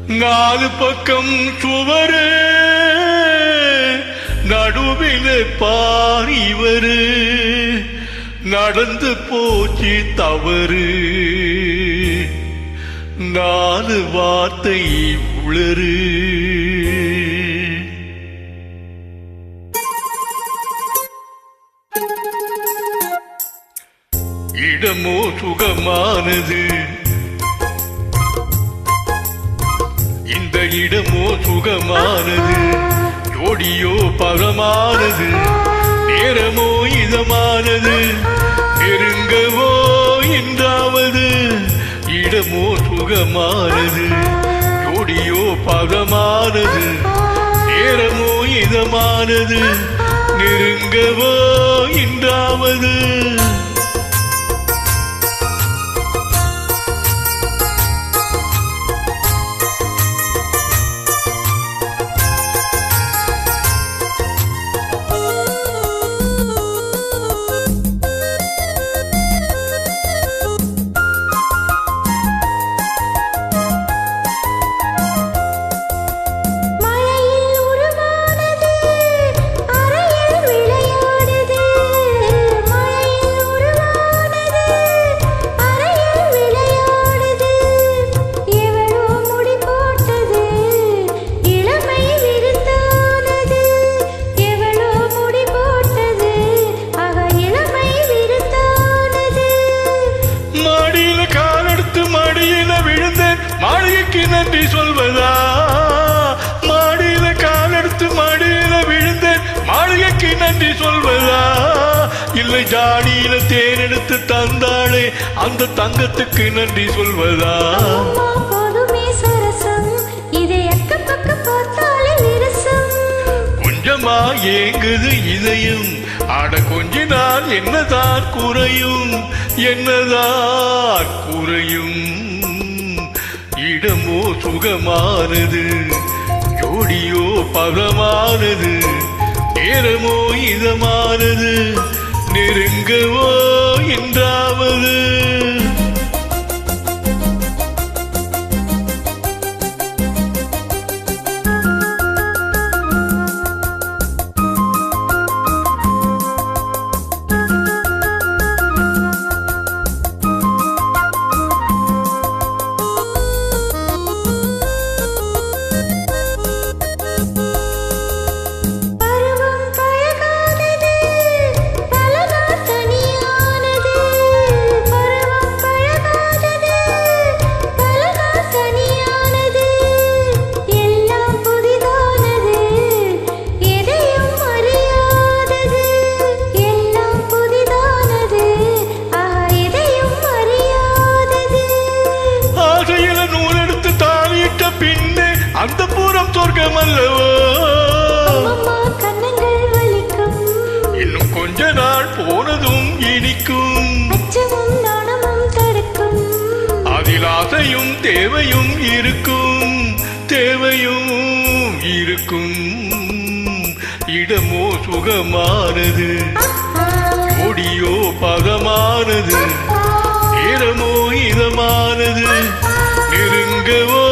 நாலு பக்கம் சுவரு நடுவில் பாரிவரு நடந்து போச்சு தவறு நாலு வார்த்தை உளறு இடமோ சுகமானது இந்த இடமோ சுகமானது ஜோடியோ பகமானது நேரமோ இதமானது நெருங்கவோ என்றாவது இடமோ சுகமானது ஜோடியோ பகமானது நேரமோ இதமானது நெருங்கவோ என்றாவது மாளிகைக்கு நன்றி சொல்வதா மாடியில காலெடுத்து மாடியில விழுந்தேன் மாளிகைக்கு நன்றி சொல்வதா இல்லை ஜாடியில தேனெடுத்து தந்தாளே அந்த தங்கத்துக்கு நன்றி சொல்வதா கொஞ்சமா ஏங்குது இதயம் ஆட கொஞ்ச நாள் என்னதான் குறையும் என்னதான் குறையும் இடமோ சுகமானது ஜோடியோ பகமானது நேரமோ இதமானது நெருங்கவோ என்றாவது அந்த பூரம் சொர்க்கம் அல்லவோ இன்னும் கொஞ்ச நாள் போனதும் இனிக்கும் அதில் ஆசையும் தேவையும் இருக்கும் தேவையும் இருக்கும் இடமோ சுகமானது ஜோடியோ பகமானது நேரமோ இதமானது நெருங்கவோ